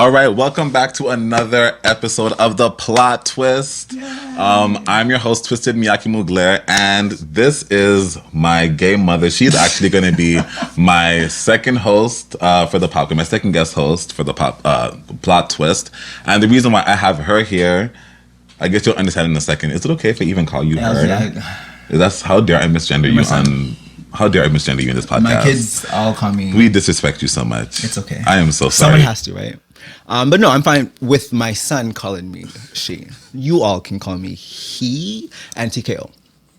All right, welcome back to another episode of The Plot Twist. I'm your host, Twisted Miyake-Mugler, and this is my gay mother. She's actually going to be my second host for the podcast, my second guest host for the Plot Twist. And the reason why I have her here, I guess you'll understand in a second. Is it okay if I even call you her? That's how dare I misgender you on... How dare I misgender you in this podcast? My kids all call me... We disrespect you so much. It's okay. I am so sorry. Someone has to, right? But no, I'm fine with my son calling me she. You all can call me he and TKO.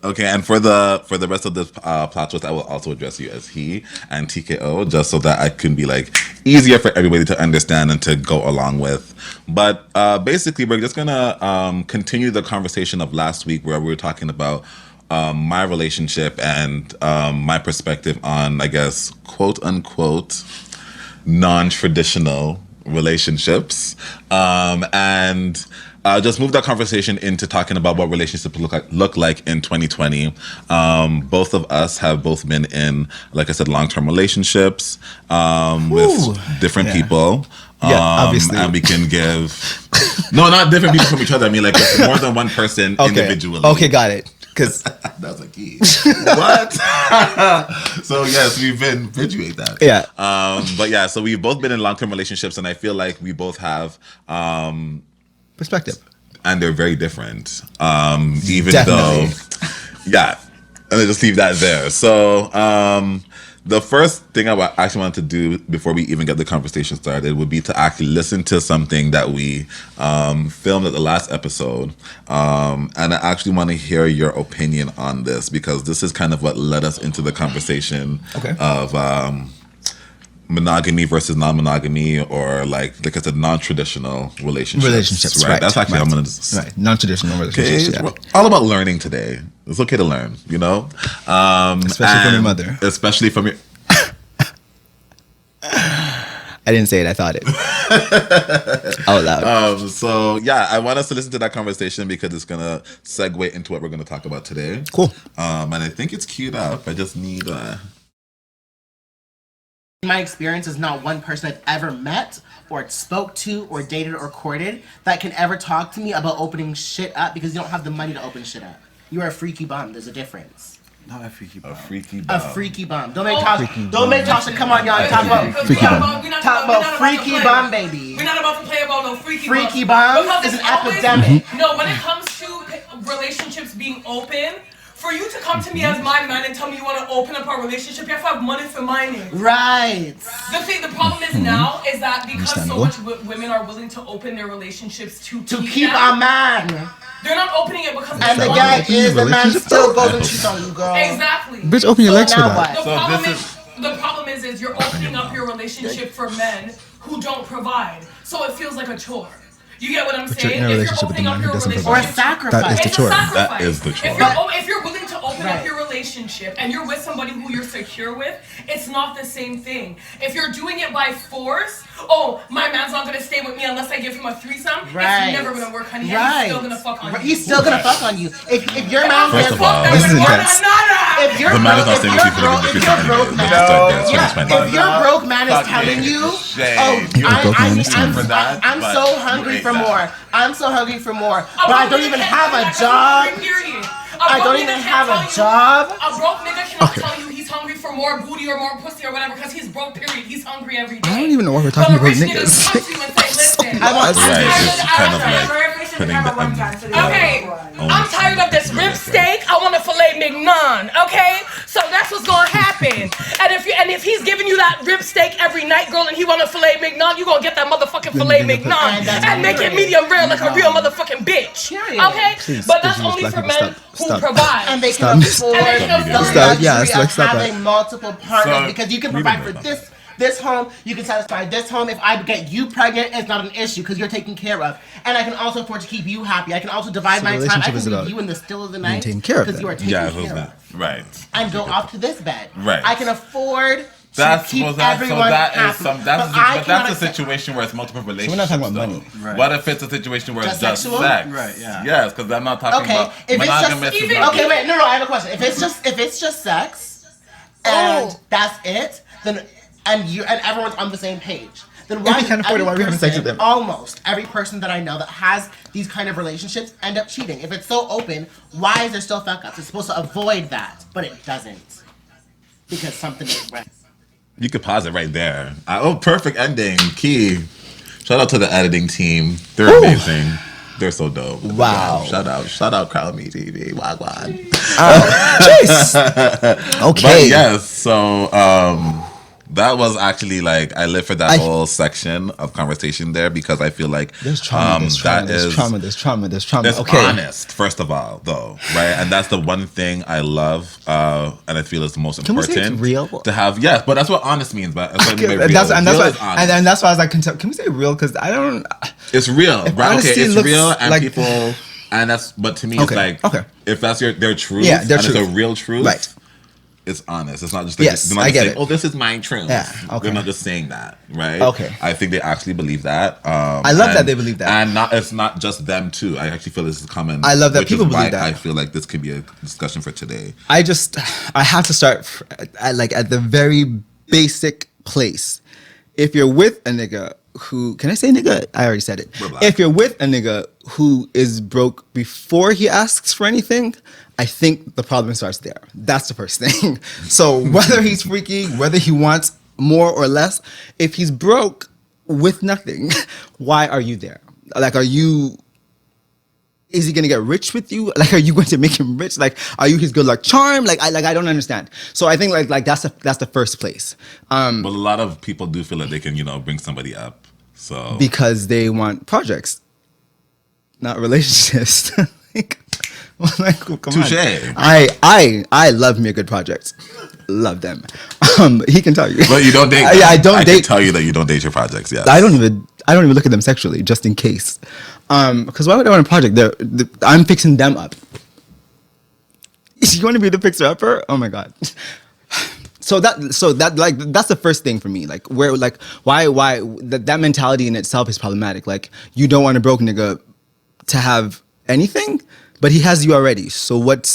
Okay, and for the rest of this plot twist, I will also address you as he and TKO, just so that I can be like easier for everybody to understand and to go along with. But basically, we're just gonna continue the conversation of last week where we were talking about my relationship and my perspective on, I guess, quote unquote, non-traditional relationships, and just move that conversation into talking about what relationships look like in 2020. Both of us have both been in, like I said, long-term relationships with different people. Obviously. And we can give... No, not different people from each other. I mean, like more than one person individually. Okay, got it. Because that was a key. What? So yes, we've been graduate that. Yeah. But yeah, so we've both been in long-term relationships, and I feel like we both have perspective, and they're very different. Even Definitely. though, yeah, and I just leave that there. So the first thing I actually wanted to do before we even get the conversation started would be to actually listen to something that we filmed at the last episode. And I actually want to hear your opinion on this, because this is kind of what led us into the conversation of monogamy versus non-monogamy, or like I said, non-traditional relationships. Right? That's actually how I'm going to... Right, non-traditional relationships. Okay, yeah. All about learning today. It's okay to learn, you know? Especially from your mother. Especially from your... I didn't say it, I thought it. Out loud. So, yeah, I want us to listen to that conversation because it's going to segue into what we're going to talk about today. Cool. And I think it's queued up. I just need... My experience is not one person I've ever met or spoke to or dated or courted that can ever talk to me about opening shit up, because you don't have the money to open shit up. You are a freaky bum. There's a difference. Not a freaky bum. A freaky bum. A freaky bum. Don't make Tasha come on, y'all, and talk about freaky bum, baby. We're not about to play about no freaky bum is an epidemic. No, when it comes to relationships being open, for you to come to me as my man and tell me you want to open up our relationship, you have to have money for mining. Right. The problem is now is that because so much women are willing to open their relationships to keep a man. They're not opening it because and the guy is the man still goes and cheats on you, girl. Exactly. Bitch, open your legs for that. The problem is you're opening up your relationship for men who don't provide, so it feels like a chore. You get what I'm saying? You're in a relationship with a man who doesn't provide. Or a sacrifice. That is the chore. That is the chore. If you're willing to open up your relationship and you're with somebody who you're secure with, it's not the same thing. If you're doing it by force, my man's not gonna stay with me unless I give him a threesome. Right. It's never gonna work, honey. He's still gonna fuck on you. He's still gonna fuck on you. If your man First of all, this is intense. If your broke man is telling you, I'm so hungry for more. I'm so hungry for more. But I don't even have a job. I don't even have a job. A broke nigga cannot tell you he's hungry for more booty or more pussy or whatever, because he's broke, period. He's hungry every day. I don't even know why we're talking about niggas. Okay, I'm tired of this rib steak. I want a filet mignon. Okay, so that's what's gonna happen. And if he's giving you that rib steak every night, girl, and he want a filet mignon, you gonna get that motherfucking filet mignon and make it medium rare like a real motherfucking bitch. Okay, but that's only for men who provide. And they can afford having multiple partners, because you can provide for this home, you can satisfy this home. If I get you pregnant, it's not an issue because you're taken care of. And I can also afford to keep you happy. I can also divide my time. I can leave you in the still of the night because you are taken care of. Right. And go off to this bed. Right. I can afford to keep everyone happy. That's a situation where it's multiple relationships. We're not talking about money. Right. What if it's a situation where it's just sexual? sex? Right, yeah. Yes, because I'm not talking about monogamous. Okay, wait, no, I have a question. If it's just sex and that's it, then and everyone's on the same page, then why? If we can't afford it, why are we having sex with them? Almost every person that I know that has these kind of relationships end up cheating. If it's so open, why is there still fuck ups? It's supposed to avoid that, but it doesn't because something is right. You could pause it right there. Perfect ending. Key. Shout out to the editing team. They're amazing. They're so dope. Wow. Shout out Crown Me TV. Wagwan. Okay. But yes, so that was actually like, I live for that whole section of conversation there because I feel like there's trauma. There's trauma. It's honest, first of all, though, right? And that's the one thing I love, and I feel is the most important. Can we say it's real? To have, yes, but that's what honest means. But that's what I mean by real. That's why I was like, can we say real? Because I don't. It's real, right? Okay, it's real, and like, people, and that's. But to me, it's like, if that's their truth, it's a real truth, right? It's honest. It's not just like, they're not just saying, this is my truth. Yeah, okay. They're not just saying that, right? Okay. I think they actually believe that. I love that they believe that. And it's not just them too. I actually feel this is common. I love that people believe that. I feel like this could be a discussion for today. I have to start at the very basic place. If you're with a nigga who, can I say nigga? I already said it. If you're with a nigga who is broke before he asks for anything, I think the problem starts there. That's the first thing. So whether he's freaky, whether he wants more or less, if he's broke with nothing, why are you there? Like, is he gonna get rich with you? Like, are you going to make him rich? Like, are you his good luck charm? I don't understand. So I think like that's the first place. But a lot of people do feel like they can, bring somebody up. So because they want projects, not relationships. Come touche. On. I love me a good project. Love them. He can tell you. But you don't date them. I don't date. I can tell you that you don't date your projects. Yes. I don't even look at them sexually, just in case. Because why would I want a project? I'm fixing them up. You want to be the fixer upper? Oh my god. So that's the first thing for me. Like, why that mentality in itself is problematic. Like, you don't want a broke nigga to have anything, but he has you already. So what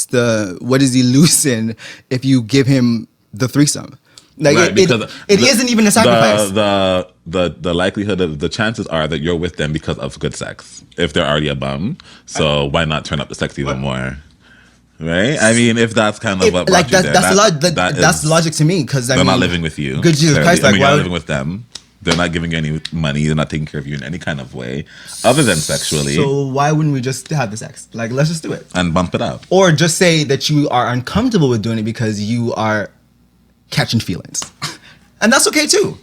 is he losing if you give him the threesome? Like, right, it isn't even a sacrifice. The likelihood of the chances are that you're with them because of good sex. If they're already a bum, so why not turn up the sex even more? Right? I mean, if that's kind of what brought you there, that's the logic to me, because they're not living with you. Good Jesus Christ! You're not living with them. They're not giving you any money. They're not taking care of you in any kind of way, other than sexually. So why wouldn't we just have the sex? Like, let's just do it and bump it up, or just say that you are uncomfortable with doing it because you are catching feelings, and that's okay too.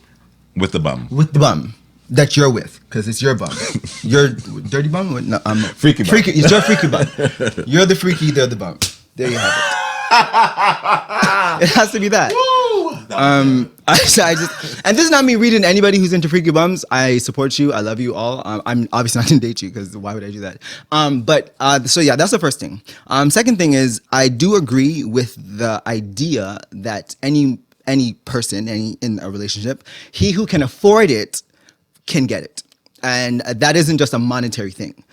With the bum. That you're with, because it's your bum. Your dirty bum? No, freaky bum. It's your freaky bum. You're the freaky, they're the bum. There you have it. It has to be that. And this is not me reading anybody who's into freaky bums. I support you. I love you all. I'm obviously not going to date you, because why would I do that? So yeah, that's the first thing. Second thing is, I do agree with the idea that any person in a relationship, he who can afford it can get it. And that isn't just a monetary thing.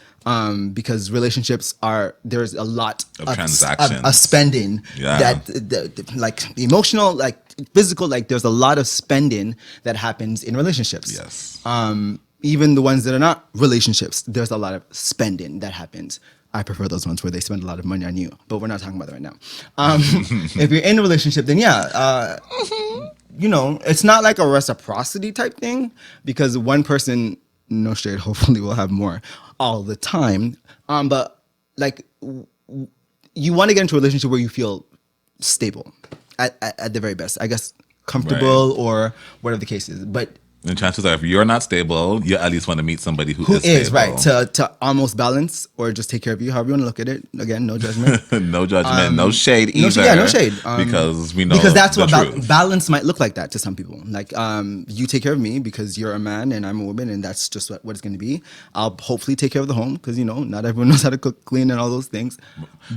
Because relationships there's a lot of transactions, of spending, that like emotional, like physical, like there's a lot of spending that happens in relationships. Yes. Even the ones that are not relationships, there's a lot of spending that happens. I prefer those ones where they spend a lot of money on you, but we're not talking about that right now. If you're in a relationship, then it's not like a reciprocity type thing, because one person, no shade, hopefully will have more all the time. But like, you want to get into a relationship where you feel stable at the very best, I guess, comfortable, right, or whatever the case is. But and chances are, if you're not stable, you at least want to meet somebody who is stable. Right, to almost balance or just take care of you, however you want to look at it. Again, no judgment. No judgment, no shade either. No shade. Because we know that's what truth. Balance might look like that to some people. Like, you take care of me because you're a man and I'm a woman, and that's just what it's going to be. I'll hopefully take care of the home, because not everyone knows how to cook, clean, and all those things.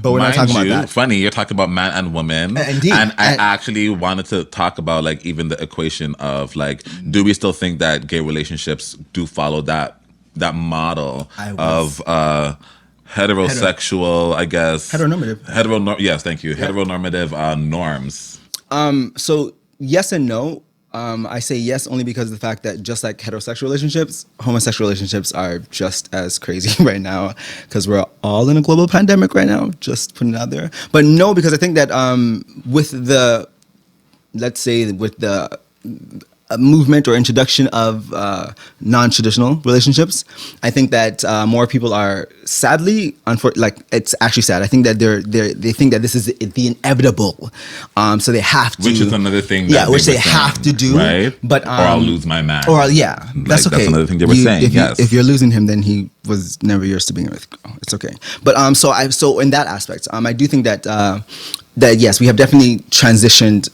But we're not talking about that. Funny, you're talking about man and woman. Indeed. And I actually wanted to talk about, like, even the equation of, like, do we still think that gay relationships do follow that model of heterosexual, I guess. Heteronormative. Yes, thank you. Yeah. Heteronormative norms. So yes and no. I say yes only because of the fact that just like heterosexual relationships, homosexual relationships are just as crazy right now because we're all in a global pandemic right now, just putting it out there. But no, because I think that with the, let's say with the movement or introduction of non-traditional relationships, I think that more people are sadly, like it's actually sad. I think that they think that this is the inevitable, so they have to. Which is another thing. Yeah, which they have to do. Right. But or I'll lose my man. Or yeah, that's okay. That's another thing they were saying. If you're losing him, then he was never yours to begin with. It's okay. But so in that aspect, I do think that that yes, we have definitely transitioned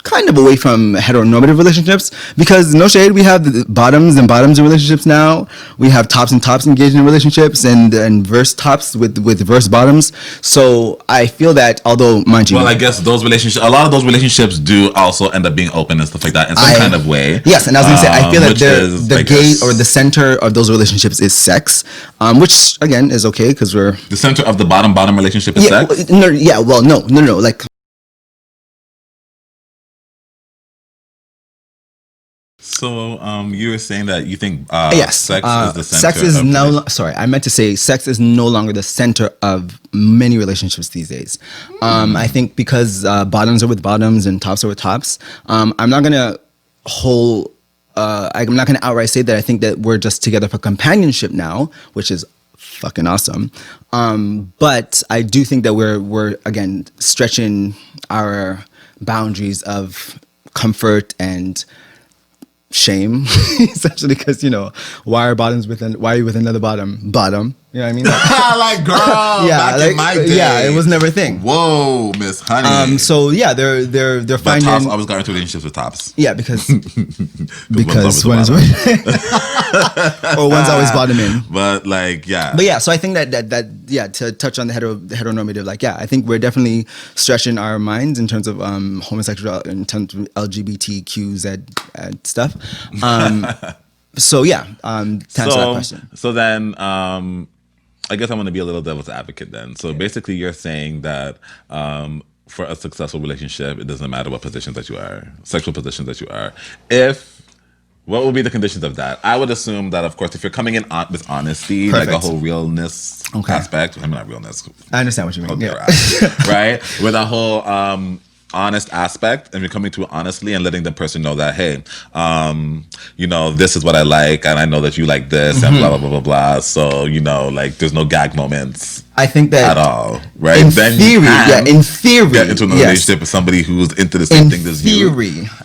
kind of away from heteronormative relationships, because no shade, we have the bottoms and bottoms in relationships now. We have tops and tops engaged in relationships, and verse tops with verse bottoms. So I feel that, although mind you, well, I guess those relationships, a lot of those relationships do also end up being open and stuff like that in some kind of way. Yes, and I was gonna say, I feel that the gay or the center of those relationships is sex, which again is okay because we're the center of the bottom relationship is sex. No, like. So you were saying that you think yes, sex is the center. Sex is sorry, I meant to say sex is no longer the center of many relationships these days. I think because bottoms are with bottoms and tops are with tops. I'm not gonna I'm not gonna outright say that I think that we're just together for companionship now, which is fucking awesome. But I do think that we're again stretching our boundaries of comfort and shame, essentially, because why are you with another bottom, you know what I mean? Like girl, yeah, back in my day, yeah, it was never a thing. Whoa, Miss Honey. So yeah, they're finding tops, I was going through relationships with tops. Yeah, because one is or one's always bottom in. But like so I think that to touch on the heteronormative, like I think we're definitely stretching our minds in terms of homosexual, in terms of LGBTQZ stuff. So yeah, to answer that question. So then, I guess I'm going to be a little devil's advocate then. So basically, you're saying that for a successful relationship, it doesn't matter what positions that you are, sexual positions that you are. What would be the conditions of that? I would assume that, of course, if you're coming in with honesty, Perfect. like a whole realness aspect. I mean, not realness. I understand what you mean. Okay, Yeah. right? With a whole honest aspect, and you're coming to it honestly and letting the person know that, hey, this is what I like, and I know that you like this, and blah, blah, blah, blah, blah. So, like, there's no gag moments. I think that at all, right? In then theory, get into a relationship with somebody who's into the same thing as you.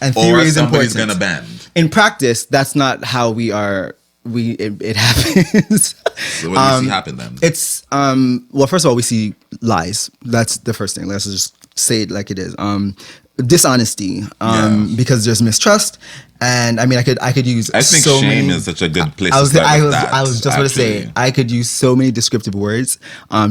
And theory is somebody's important. Gonna bend. In practice, that's not how we are. It happens. So what do you see happen then? It's well, first of all, we see lies. That's the first thing. Let's just say it like it is. Dishonesty, because there's mistrust, and I mean, I could use. I think so shame many, is such a good place. I was just going to say I could use so many descriptive words,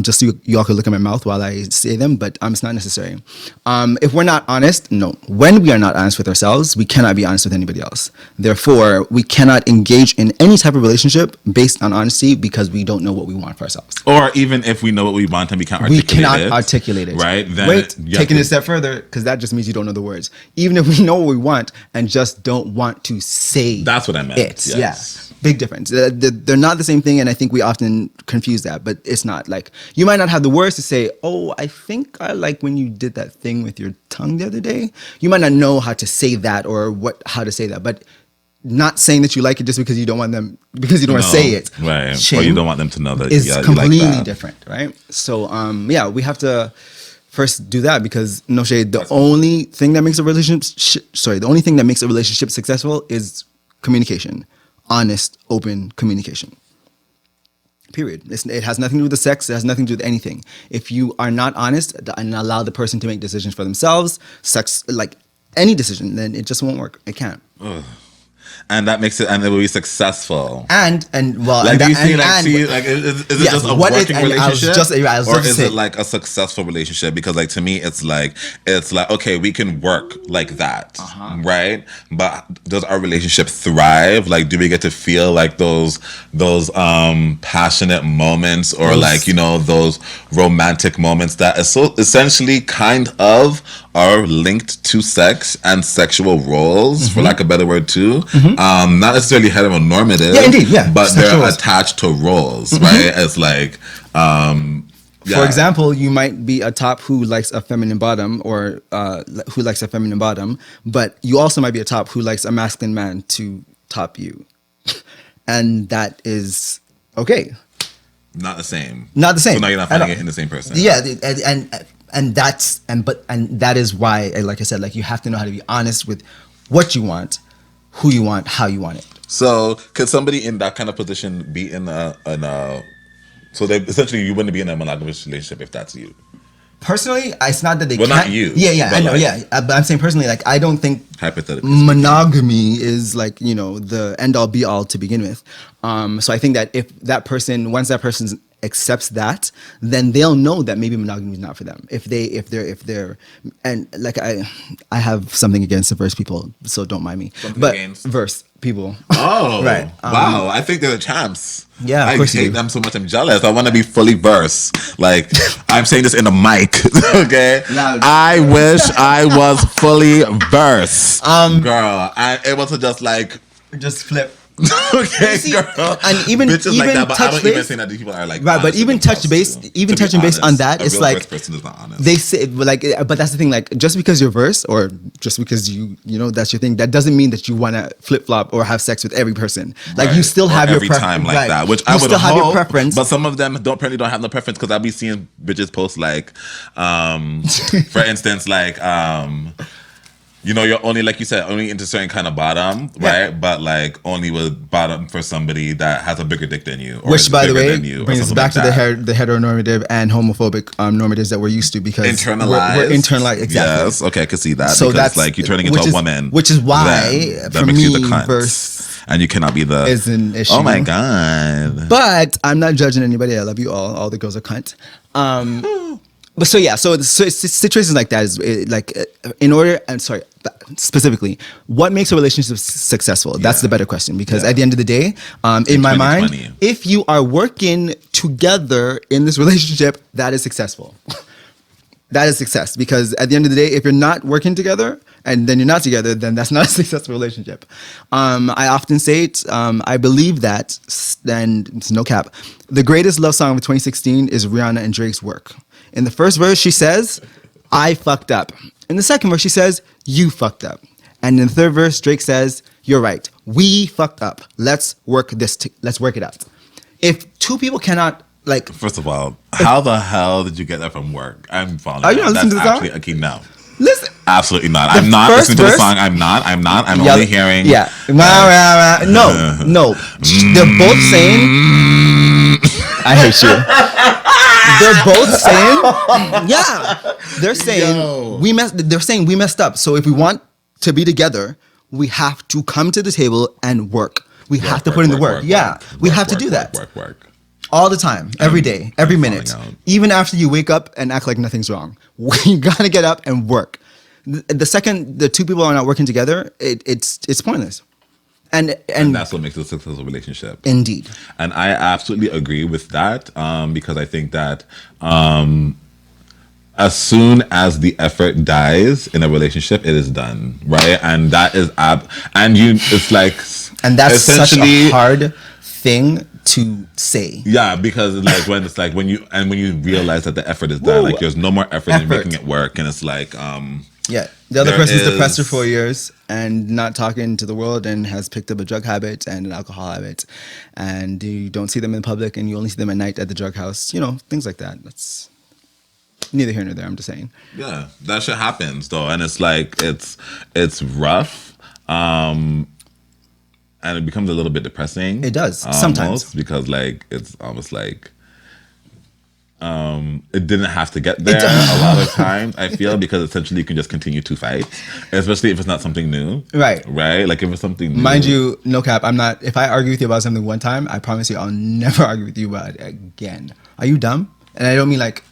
just so y'all could look at my mouth while I say them, but it's not necessary. If we're not honest, when we are not honest with ourselves, we cannot be honest with anybody else. Therefore, we cannot engage in any type of relationship based on honesty because we don't know what we want for ourselves. Or even if we know what we want and we can't articulate it. Right? Then taking it a step further, because that just means you don't know the words. Even if we know what we want and just don't want to say that's what I meant. Yes. Yeah. Big difference. They're not the same thing, and I think we often confuse that, but it's not. Like, you might not have the words to say, oh, I think I like when you did that thing with your tongue the other day. You might not know how to say that or how to say that, but not saying that you like it just because you don't want them, because you don't want to say it. Right. Or you don't want them to know that is completely like that. Different, right? So, we have to first do that, because no shade, the only thing that makes a relationship successful is communication. Honest, open communication. Period. It has nothing to do with the sex. It has nothing to do with anything. If you are not honest and allow the person to make decisions for themselves, sex, like any decision, then it just won't work. It can't. Ugh. And that makes it, and it will be successful. And well, like, and do you that, see, like, is it yes, just a what working relationship, or is it say, like a successful relationship? Because, like, to me, it's like okay, we can work like that, right? But does our relationship thrive? Like, do we get to feel like those passionate moments, or like, you know, those romantic moments that is so essentially kind of are linked to sex and sexual roles, for lack of a better word, too. Not necessarily heteronormative, yeah, indeed, yeah, but sexual they're roles. attached to roles, right? It's like, for example, you might be a top who likes a feminine bottom, or who likes a feminine bottom, but you also might be a top who likes a masculine man to top you, and that is okay. Not the same. Not the same. So now you're not finding it in the same person. Yeah, and that is why, like I said, like, you have to know how to be honest with what you want, who you want, how you want it. So could somebody in that kind of position be in a so they essentially, you wouldn't be in a monogamous relationship if that's you? Personally, it's not that they well, can't. not you. Yeah, I know. Like, yeah, but I'm saying personally, like, I don't think hypothetically monogamy is, like, you know, the end all be all to begin with. So I think that if that person, once that person accepts that, then they'll know that maybe monogamy is not for them. If they're, and like, I have something against the verse people, so don't mind me. Something but against verse people. Oh, right. Wow, I think they're the champs. Yeah, of I course hate them so much. I'm jealous. I want to be fully verse. Like, I'm saying this in the mic, okay? Loud. I wish I was fully verse, girl. And able to just like just flip. okay, see, girl. And even like that, but I don't base, even think that these people are like right. But even touching base on that, it's like person is not honest. They say, like, but that's the thing. Like, just because you're verse, or just because you know that's your thing, that doesn't mean that you want to flip flop or have sex with every person. Like, you still have your preference time like that, which you I would still have hope, your preference. But some of them apparently don't have no preference, because I'll be seeing bitches post like, for instance, like, you know, you're only, like you said, only into certain kind of bottom, right? Yeah. But like only with bottom for somebody that has a bigger dick than you. Or which, by the way, you, brings us back to the heteronormative and homophobic normatives that we're used to, because internalized. We're internalized, exactly. Yes, okay, I can see that. So because that's like you're turning into a woman, which is why that for makes me, you the cunt. verse and you cannot be the is an issue. Oh my god! But I'm not judging anybody. I love you all. All the girls are cunt. But so yeah, so situations like that is like, in order, and sorry, specifically, what makes a relationship successful? That's the better question, because at the end of the day, in my mind, if you are working together in this relationship, that is successful. That is success, because at the end of the day, if you're not working together and then you're not together, then that's not a successful relationship. I often say it. I believe that, and it's no cap, the greatest love song of 2016 is Rihanna and Drake's Work. In the first verse, she says, I fucked up. In the second verse, she says, you fucked up. And in the third verse, Drake says, you're right. We fucked up. Let's work let's work it out. If two people cannot, like... First of all, how the hell did you get that from work? I'm following. Are you not listening to the song? Okay, no. Listen. Absolutely not. I'm not listening to the song. I'm only hearing... Yeah. No. They're both saying... I hate you. They're both saying, they're saying we messed up. So if we want to be together, we have to come to the table and work. We have to put in the work. We have to do that. Work. All the time, every day, every minute. Even after you wake up and act like nothing's wrong. You gotta get up and work. The second the two people are not working together, it's pointless. And that's what makes it a successful relationship. Indeed. And I absolutely agree with that, because I think that as soon as the effort dies in a relationship, it is done, right? And that is it's like, and that's such a hard thing to say. Yeah, because like when you realize that the effort is done, like there's no more effort in making it work, and it's like the other person's depressed for 4 years and not talking to the world and has picked up a drug habit and an alcohol habit, and you don't see them in public and you only see them at night at the drug house, you know, things like that. That's neither here nor there, I'm just saying. Yeah, that shit happens though, and it's like it's rough, and it becomes a little bit depressing. It does sometimes, because like it's almost like it didn't have to get there a lot of times, I feel, because essentially you can just continue to fight, especially if it's not something new. Right. Like if it's something new. Mind you, no cap, if I argue with you about something one time, I promise you I'll never argue with you about it again. Are you dumb? And I don't mean like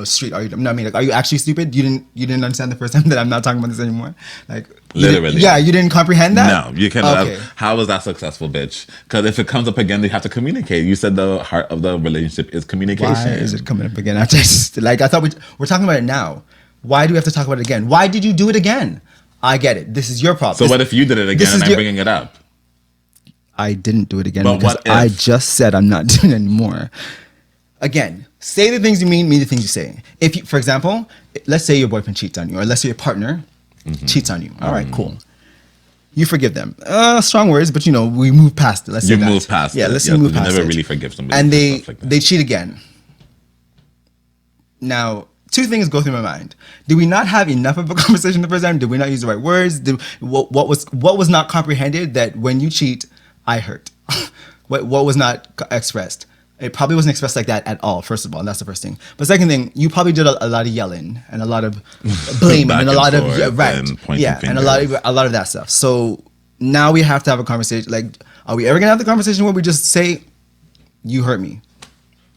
street, are you dumb? No, I mean, like, are you actually stupid? You didn't understand the first time that I'm not talking about this anymore? Like, literally. You didn't comprehend that? No, you cannot. Okay. How is that successful, bitch? Because if it comes up again, they have to communicate. You said the heart of the relationship is communication. Why is it coming up again? I thought we're talking about it now. Why do we have to talk about it again? Why did you do it again? I get it. This is your problem. So what if you did it again and I'm bringing it up? I didn't do it again because I just said I'm not doing it anymore. Again, say the things you mean the things you say. If you, for example, let's say your boyfriend cheats on you, or let's say your partner cheats on you. All right, cool. You forgive them. Strong words, but we move past it. Let's say that. Move past it. Yeah, let's move past it. You never really forgive somebody. And they cheat again. Now, two things go through my mind. Did we not have enough of a conversation the first time? Did we not use the right words? What was not comprehended that when you cheat, I hurt? what was not expressed? It probably wasn't expressed like that at all, first of all, and that's the first thing. But second thing, you probably did a lot of yelling and a lot of blaming and a lot of and a lot of that stuff. So now we have to have a conversation. Like, are we ever gonna have the conversation where we just say, "You hurt me,"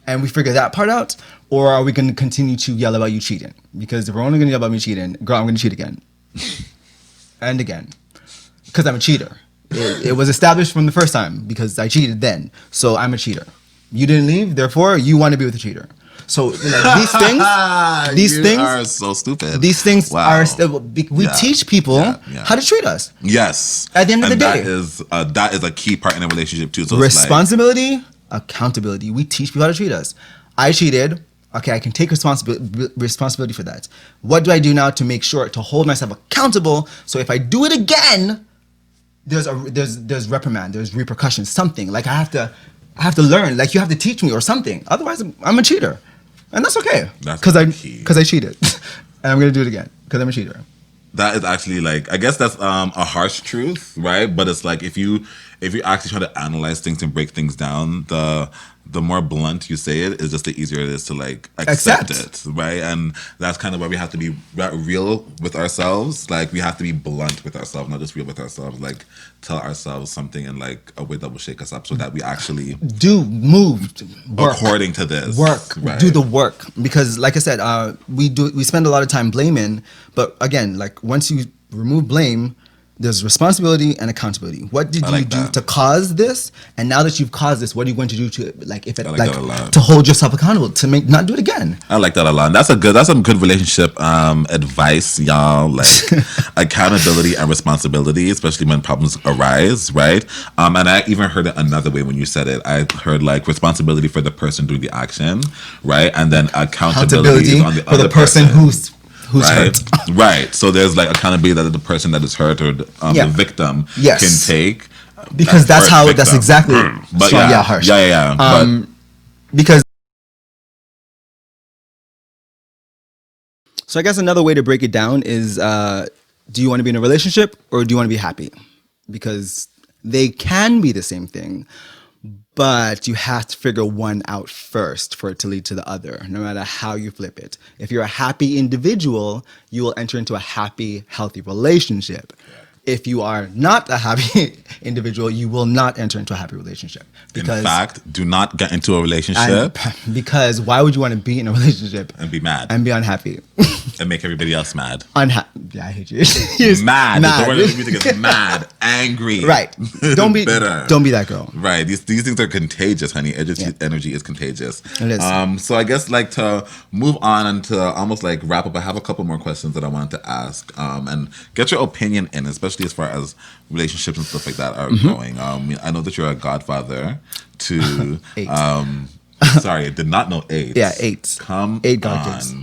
and we figure that part out, or are we gonna continue to yell about you cheating? Because if we're only gonna yell about me cheating, girl, I'm gonna cheat again and again because I'm a cheater. It was established from the first time because I cheated then, so I'm a cheater. You didn't leave, therefore you want to be with a cheater. So these things are so stupid. These things are we teach people how to treat us. Yes. At the end of the day, that is a key part in a relationship too. So responsibility, accountability. We teach people how to treat us. I cheated. Okay, I can take responsibility for that. What do I do now to make sure to hold myself accountable? So if I do it again, there's reprimand, there's repercussions, something. Like I have to learn. Like you have to teach me or something. Otherwise, I'm a cheater, and that's okay. Because I cheated, and I'm gonna do it again because I'm a cheater. That is actually like, I guess that's a harsh truth, right? But it's like if you actually try to analyze things and break things down, the more blunt you say it is just the easier it is to like accept it, right? And that's kind of why we have to be real with ourselves. Like we have to be blunt with ourselves, not just real with ourselves. Like tell ourselves something in like a way that will shake us up, so that we actually work according to this. Right? Do the work, because like I said, we spend a lot of time blaming, but again, like once you remove blame, there's responsibility and accountability. What did you do to cause this? And now that you've caused this, what are you going to do to to hold yourself accountable to not do it again? I like that a lot. That's some good relationship advice, y'all. Like accountability and responsibility, especially when problems arise, right? And I even heard it another way when you said it. I heard like responsibility for the person doing the action, right? And then accountability on the other the person who's right? hurt. Right. So there's like accountability that the person that is hurt or the victim can take. Because that's exactly but harsh. Yeah. Because so I guess another way to break it down is do you want to be in a relationship or do you want to be happy? Because they can be the same thing, but you have to figure one out first for it to lead to the other, no matter how you flip it. If you're a happy individual, you will enter into a happy, healthy relationship. If you are not a happy individual, you will not enter into a happy relationship. Because, in fact, do not get into a relationship. Because why would you want to be in a relationship and be mad and be unhappy and make everybody else mad? Yeah, I hate you. Mad. The word of the music is mad, angry. Right. Don't be bitter. Don't be that girl. Right. These things are contagious, honey. Energy is contagious. It is. So I guess like to move on and to almost like wrap up, I have a couple more questions that I wanted to ask and get your opinion in, especially as far as relationships and stuff like that are going. I know that you're a godfather to 8. Sorry, I did not know 8. Yeah, 8. Come 8 god on. kids.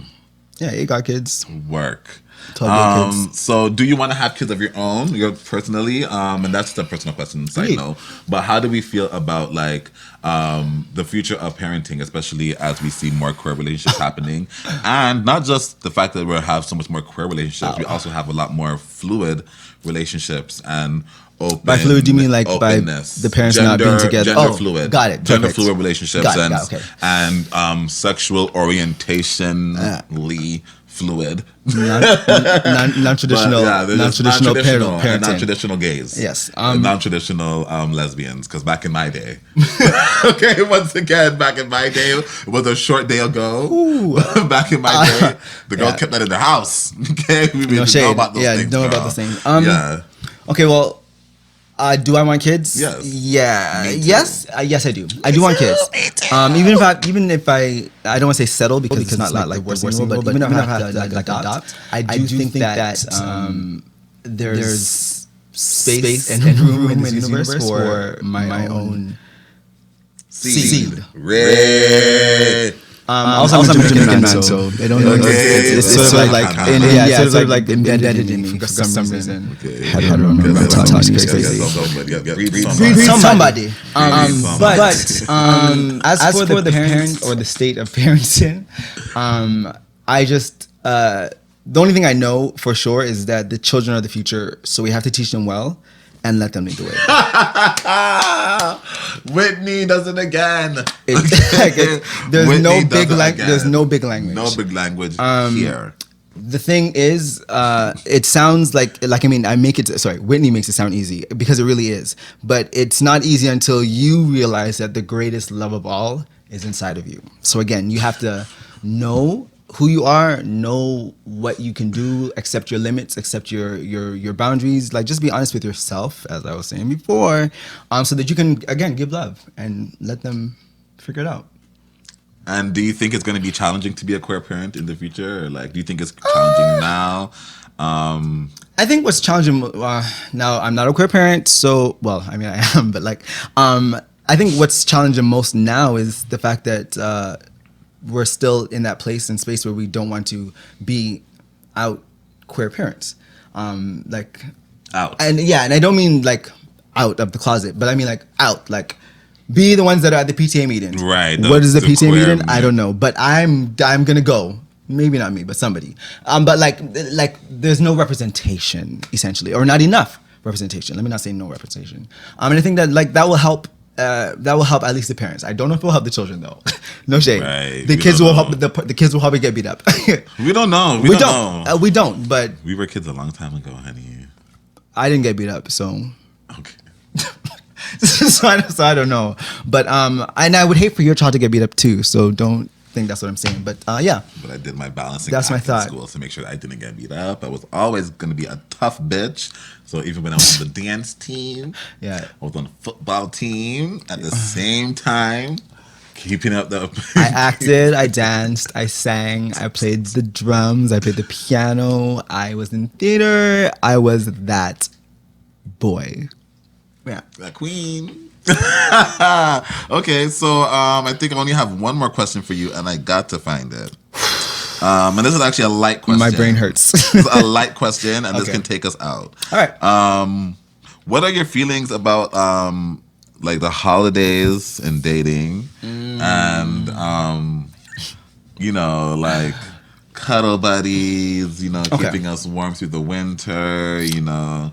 Yeah, 8 god kids. Work. 12 kids. So do you want to have kids of your own, personally? And that's the personal question, side note. But how do we feel about like the future of parenting, especially as we see more queer relationships happening? And not just the fact that we have so much more queer relationships, we also have a lot more fluid relationships. And open. By fluid, do you mean like openness, by the parents not being together? Gender fluid. Got it. Gender Perfect. fluid relationships Okay. and sexual orientationally fluid. Non-traditional, non-traditional parenting. Non-traditional gays. Yes. Non-traditional lesbians. Because back in my day, okay, once again, back in my day, it was a short day ago. Back in my day, the girl kept that in the house. Okay, we didn't know about those things. Know about those things. Yeah. Okay, well, do I want kids? Yes. Yeah. Yes, I do. I do want kids. Even if I don't want to say settle because it's not like the worst in the world, but even if I have to like adopt, I do think that there's space and room in this universe for my own seed. Ray. Also, I'm a Jamaican man, so they don't know. It's sort of like embedded in me for some reason. Read somebody. But as for the parents or the state of parenting, I just the only thing I know for sure is that the children are the future, so we have to teach them well and let them lead the way. Whitney does it again. There's no big language. No big language here. The thing is, it sounds like Whitney makes it sound easy because it really is. But it's not easy until you realize that the greatest love of all is inside of you. So again, you have to know who you are, know what you can do, accept your limits, accept your boundaries. Like, just be honest with yourself, as I was saying before, so that you can, again, give love and let them figure it out. And do you think it's going to be challenging to be a queer parent in the future? Or like, do you think it's challenging now? I think what's challenging now, I'm not a queer parent, so, well, I mean, I am, but like, I think what's challenging most now is the fact that we're still in that place and space where we don't want to be out queer parents. Out. And I don't mean like out of the closet, but I mean like out, like be the ones that are at the PTA meetings. Right. What is the PTA meeting? I don't know, but I'm gonna go. Maybe not me, but somebody. But like there's no representation essentially, or not enough representation. Let me not say no representation. And I think that like that will help at least the parents. I don't know if it will help the children though. No shade. Right. The kids will help. The kids will probably get beat up. We don't know. We don't know. We don't. But we were kids a long time ago, honey. I didn't get beat up, so. Okay. so I don't know. But and I would hate for your child to get beat up too. So don't think that's what I'm saying. But yeah. But I did my balancing that's my thought. In school to make sure that I didn't get beat up. I was always going to be a tough bitch. So even when I was on the dance team, I was on the football team at the same time, keeping up the. I acted, I danced, I sang, I played the drums, I played the piano, I was in theater, I was that boy. Yeah. That queen. Okay, so I think I only have one more question for you, and I got to find it. And this is actually a light question. My brain hurts. It's a light question, and this can take us out. All right. What are your feelings about like the holidays and dating, and you know, like cuddle buddies? You know, keeping us warm through the winter. You know.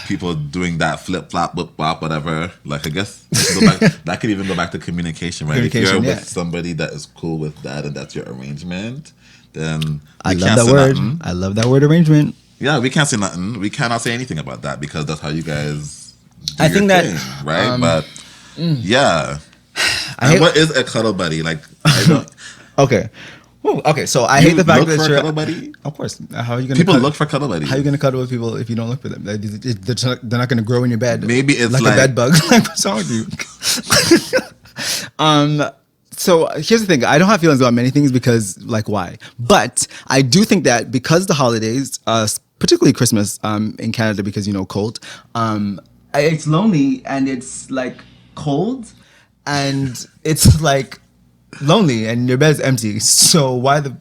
People doing that flip flop, whip flop, whatever. Like I guess that could even go back to communication, right? If you're with somebody that is cool with that and that's your arrangement, then I love that word. I love that word, arrangement. Yeah, we can't say nothing. We cannot say anything about that because that's how you guys do I think that thing, right? But yeah, what is a cuddle buddy? Like, I don't. Okay. Ooh, okay, so I hate the fact that you're. Cuddle buddy? Of course. How are you gonna? People look for cuddle buddies. How are you gonna cuddle with people if you don't look for them? They're not gonna grow in your bed. Maybe it's like a bed bug. Like, what's wrong with you? So here's the thing. I don't have feelings about many things because, like, why? But I do think that because the holidays, particularly Christmas, in Canada, because cold, it's lonely and it's like cold, and it's like. Lonely and your bed's empty, so why the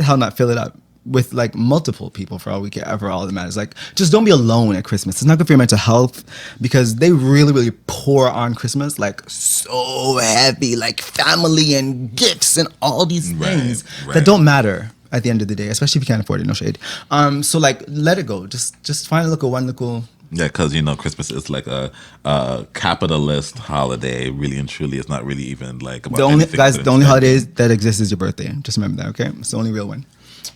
hell not fill it up with like multiple people for all we care, for all that matters? Like, just don't be alone at Christmas. It's not good for your mental health because they really, really pour on Christmas like so heavy, like family and gifts and all these things that don't matter at the end of the day, especially if you can't afford it. No shade. So like, let it go. Just find one little Yeah, because Christmas is like a capitalist holiday. Really and truly, it's not really even like about The only anything guys, but the only spending. holiday that exists is your birthday. Just remember that, okay? It's the only real one.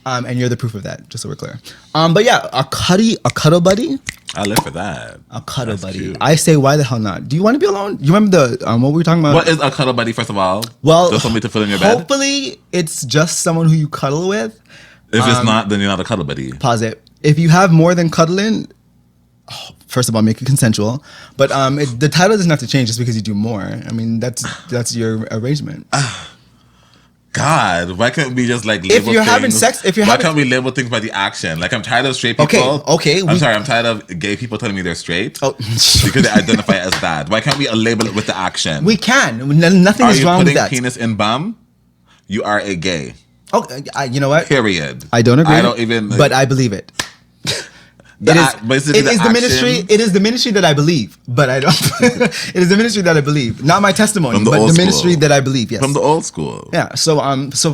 And you're the proof of that, just so we're clear. But yeah, a cuddle buddy. I live for that. A cuddle That's buddy. cute. I say, why the hell not? Do you want to be alone? You remember the what we were talking about? What is a cuddle buddy? First of all, Well, just somebody to fill in your bed. hopefully it's just someone who you cuddle with. If it's not, then you're not a cuddle buddy. Pause it. If you have more than cuddling, first of all, make it consensual. But the title doesn't have to change just because you do more. I mean, that's your arrangement. God, why can't we just like label If you're having things- sex, why can't we label things by the action? Like I'm tired of straight people. Okay, I'm sorry, I'm tired of gay people telling me they're straight. Oh. Because they identify as that. Why can't we label it with the action? We can. Nothing Are is you wrong with putting that. penis in bum? You are a gay. Oh, you know what? Period. I don't agree. I don't even. But I believe it. Basically It is the ministry. It is the ministry that I believe, but I don't. It is the ministry that I believe, not my testimony, From the but old the ministry school. that I believe. Yes. From the old school. Yeah. So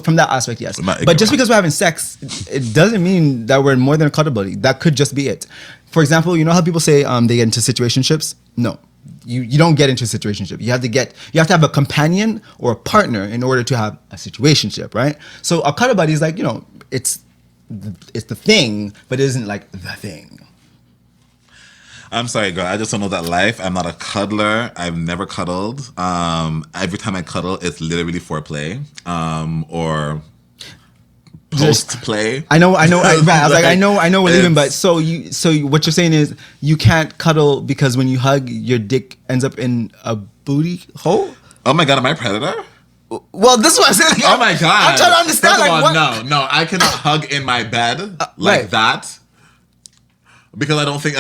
from that aspect, yes. I'm not But ignorant. just because we're having sex, it doesn't mean that we're more than a cuddle buddy. That could just be it. For example, you know how people say they get into situationships? No. You don't get into a situationship. You have to have a companion or a partner in order to have a situationship, right? So a cuddle buddy is like, it's the thing, but it isn't like the thing. I'm sorry, girl. I just don't know that life. I'm not a cuddler. I've never cuddled. Every time I cuddle, it's literally foreplay or post play. I know. I was like, I know we're leaving, but It's- so what you're saying is you can't cuddle because when you hug, your dick ends up in a booty hole. Oh my God, am I a predator? Well, this is what I'm saying. Oh my God. I'm trying to understand. First of Like, all, what? no, I cannot hug in my bed like right. that. Because I don't think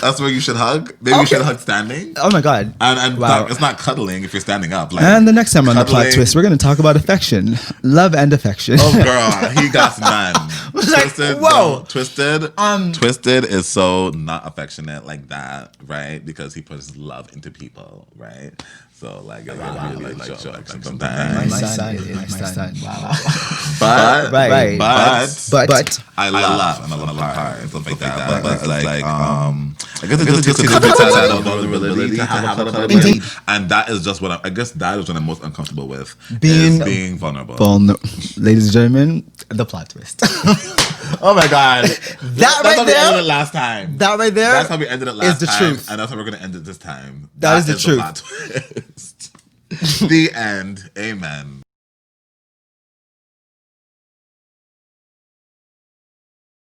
that's where you should hug. Maybe you should hug standing. Oh my God. And Wow. it's not cuddling if you're standing up. Like, And the next time on the plot cuddling- twist, we're going to talk about affection, love, and affection. Oh girl, he got none. Like, Twisted, whoa. no, Twisted. Twisted is so not affectionate like that, right? Because he puts love into people, right? So like, it really like show affection sometimes. My son. Wow. But Right. but I love and I love hard and stuff like that. But like I guess it's just a good side of vulnerability to have a cuddle buddy. Indeed. And that is just what I guess that is what I'm most uncomfortable with. Being- is being vulnerable. Ladies and gentlemen, the plot twist. Oh my God. That That's right how we ended there. it last time. That right there. That's how we ended it last is the time. truth. And that's how we're going to end it this time. That is the truth. plot twist. The end. Amen.